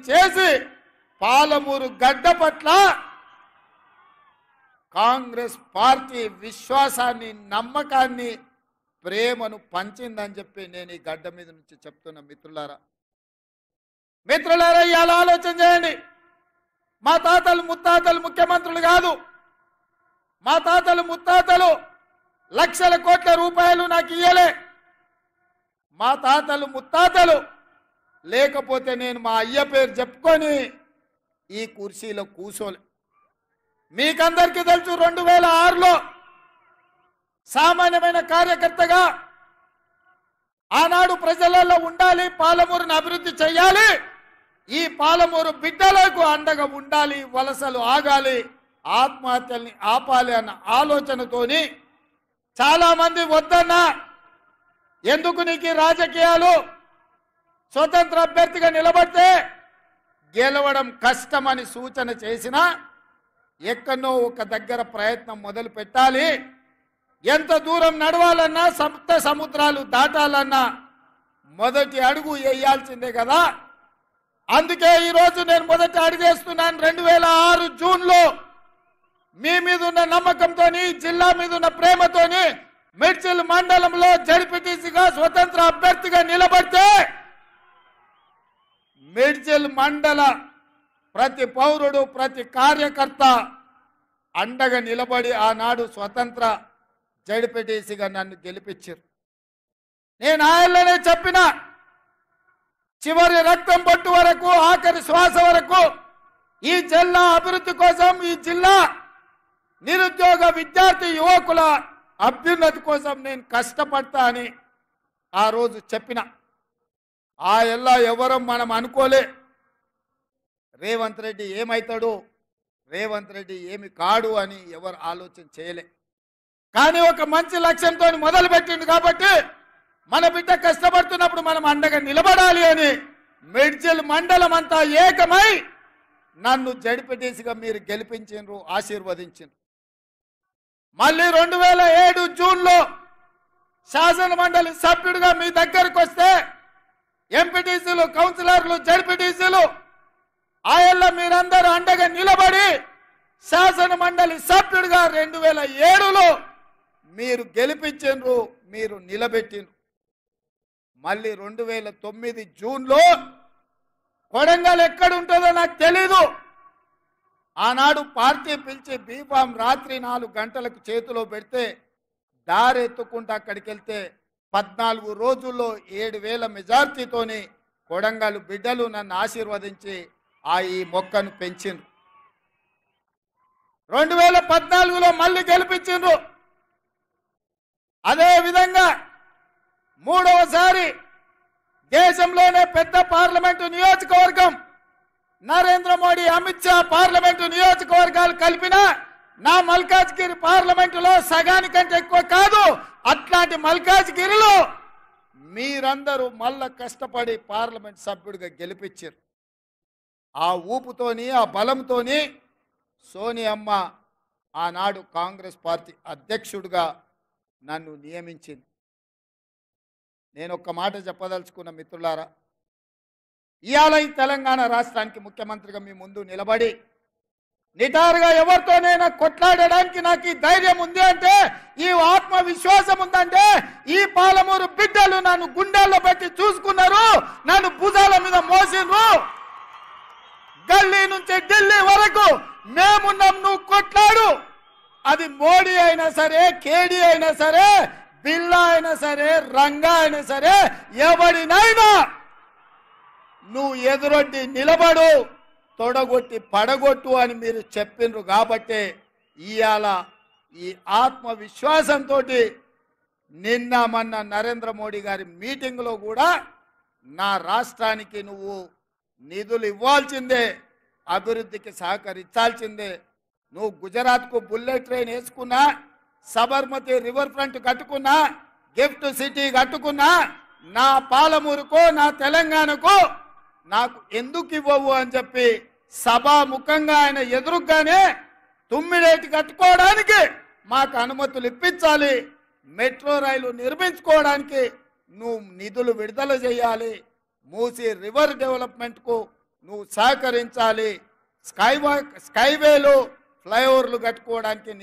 చేసి పాలమూరు గడ్డ పట్ల కాంగ్రెస్ పార్టీ విశ్వాసాన్ని, నమ్మకాన్ని, ప్రేమను పంచిందని చెప్పి నేను ఈ గడ్డ మీద నుంచి చెప్తున్నా. మిత్రులారా ఇవాళ ఆలోచన చేయండి. మా తాతలు ముత్తాతలు ముఖ్యమంత్రులు కాదు. మా తాతలు ముత్తాతలు లక్షల కోట్ల రూపాయలు నాకు ఇయ్యలే. మా తాతలు ముత్తాతలు లేకపోతే నేను మా అయ్య పేరు చెప్పుకొని ఈ కుర్చీలో కూర్చోలే. మీకందరికీ తెలుసు 2006లో సామాన్యమైన కార్యకర్తగా ఆనాడు ప్రజలలో ఉండాలి, పాలమూరును అభివృద్ధి చేయాలి, ఈ పాలమూరు బిడ్డలకు అండగా ఉండాలి, వలసలు ఆగాలి, ఆత్మహత్యల్ని ఆపాలి అన్న ఆలోచనతోని చాలా మంది వద్దన్నా, ఎందుకు నీకు రాజకీయాలు, స్వతంత్ర అభ్యర్థిగా నిలబడితే గెలవడం కష్టమని సూచన చేసినా ఎక్కడో ఒక దగ్గర ప్రయత్నం మొదలు పెట్టాలి. ఎంత దూరం నడవాలన్నా, సప్త సముద్రాలు దాటాలన్నా మొదటి అడుగు వేయాల్సిందే కదా. అందుకే ఈరోజు నేను మొదటి అడుగేస్తున్నాను. 2006 జూన్లో మీ మీద ఉన్న నమ్మకంతో, జిల్లా మీద ఉన్న ప్రేమతోని మిడ్చిల్ మండలంలో జడ్పీటీసీగా స్వతంత్ర అభ్యర్థిగా నిలబడితే మిడ్చిల్ మండల ప్రతి పౌరుడు, ప్రతి కార్యకర్త అండగా నిలబడి ఆనాడు స్వతంత్ర జడ్పీటీసీగా నన్ను గెలిపించారు. నేను ఆయనలోనే చెప్పిన, చివరి రక్తం బొట్టు వరకు, ఆఖరి శ్వాస వరకు ఈ జిల్లా అభివృద్ధి కోసం, ఈ జిల్లా నిరుద్యోగ విద్యార్థి యువకుల అభ్యున్నతి కోసం నేను కష్టపడతా అని ఆ రోజు చెప్పిన. ఆ ఎల్లా ఎవరం మనం అనుకోలే. రేవంత్ రెడ్డి ఏమవుతాడు, రేవంత్ రెడ్డి ఏమి కాడు అని ఎవరు ఆలోచన చేయలే. కానీ ఒక మంచి లక్ష్యంతో మొదలుపెట్టింది కాబట్టి మన బిడ్డ కష్టపడుతున్నప్పుడు మనం అండగా నిలబడాలి అని మిడ్జిల్ మండలం అంతా ఏకమై నన్ను జడ్పీటీసీగా మీరు గెలిపించారు, ఆశీర్వదించారు. మళ్ళీ 2007 జూన్లో శాసన మండలి సభ్యుడిగా మీ దగ్గరకు వస్తే ఎంపీటీసీలు, కౌన్సిలర్లు, జడ్పీటీసీలు ఆయల్ల మీరందరూ అండగా నిలబడి శాసన మండలి సభ్యుడిగా 2007లో మీరు గెలిపించారు, మీరు నిలబెట్టిండ్రు. మళ్ళీ 2009 జూన్లో కొడంగల్ ఎక్కడుంటుందో నాకు తెలీదు. ఆనాడు పార్టీ పిలిచి బీఫామ్ రాత్రి 4 గంటలకు చేతిలో పెడితే దారెత్తుకుంటూ అక్కడికి వెళ్తే 14 రోజుల్లో 7,000 మెజార్టీతోని కొడంగల్ బిడ్డలు నన్ను ఆశీర్వదించి ఈ మొక్కను పెంచిండ్రు. 2014లో మళ్ళీ గెలిపించిండ్రు. అదే విధంగా మూడవసారి దేశంలోనే పెద్ద పార్లమెంటు నియోజకవర్గం నరేంద్ర మోడీ, అమిత్ షా పార్లమెంటు నియోజకవర్గాలు కలిపిన నా మల్కాజ్గిరి పార్లమెంటులో సగానికంటే ఎక్కువ కాదు. అట్లాంటి మల్కాజ్గిరిలో మీరందరూ మళ్ళా కష్టపడి పార్లమెంట్ సభ్యుడిగా గెలిపించారు. ఆ ఊపుతోని, ఆ బలంతోని సోనియమ్మ ఆనాడు కాంగ్రెస్ పార్టీ అధ్యక్షుడిగా నన్ను నియమించింది. నేను ఒక్క మాట చెప్పదలుచుకున్న మిత్రులారా, ఇవాళ ఈ తెలంగాణ రాష్ట్రానికి ముఖ్యమంత్రిగా మీ ముందు నిలబడి నిటారుగా ఎవరితోనైనా కొట్లాడడానికి నాకు ఈ ధైర్యం ఉంది అంటే, ఈ ఆత్మవిశ్వాసం ఉందంటే, ఈ పాలమూరు బిడ్డలు నన్ను గుండెల్లో పెట్టి చూసుకున్నారు, నన్ను భుజాల మీద మోసిండ్రు. గల్లీ నుంచి ఢిల్లీ వరకు మేమున్నాం, నువ్వు కొట్లాడు. అది మోడీ అయినా సరే, కేడీ అయినా సరే, బిల్లా అయినా సరే, రంగా అయినా సరే, ఎవడినైనా నువ్వు ఎదురొడ్డి నిలబడు, తొడగొట్టి పడగొట్టు అని మీరు చెప్పిండ్రు. కాబట్టి ఇవాళ ఈ ఆత్మవిశ్వాసంతో నిన్న మొన్న నరేంద్ర మోడీ గారి మీటింగ్లో కూడా నా రాష్ట్రానికి నువ్వు నిధులు ఇవ్వాల్సిందే, అభివృద్ధికి సహకరించాల్సిందే. నువ్వు గుజరాత్కు బుల్లెట్ ట్రైన్ వేసుకున్నా, సబర్మతి రివర్ ఫ్రంట్ కట్టుకున్నా, గిఫ్ట్ సిటీ కట్టుకున్నా, నా పాలమూరుకో, నా తెలంగాణకు నాకు ఎందుకు ఇవ్వవు అని చెప్పి సభాముఖంగా ఆయన ఎదురుగానే తుమ్మిడేటి కట్టుకోవడానికి మాకు అనుమతులు ఇప్పించాలి, మెట్రో రైలు నిర్మించుకోవడానికి నువ్వు నిధులు విడుదల చేయాలి, మూసి రివర్ డెవలప్మెంట్కు నువ్వు సహకరించాలి. స్కైవేలు ఫ్లైఓవర్లు కట్టుకోవడానికి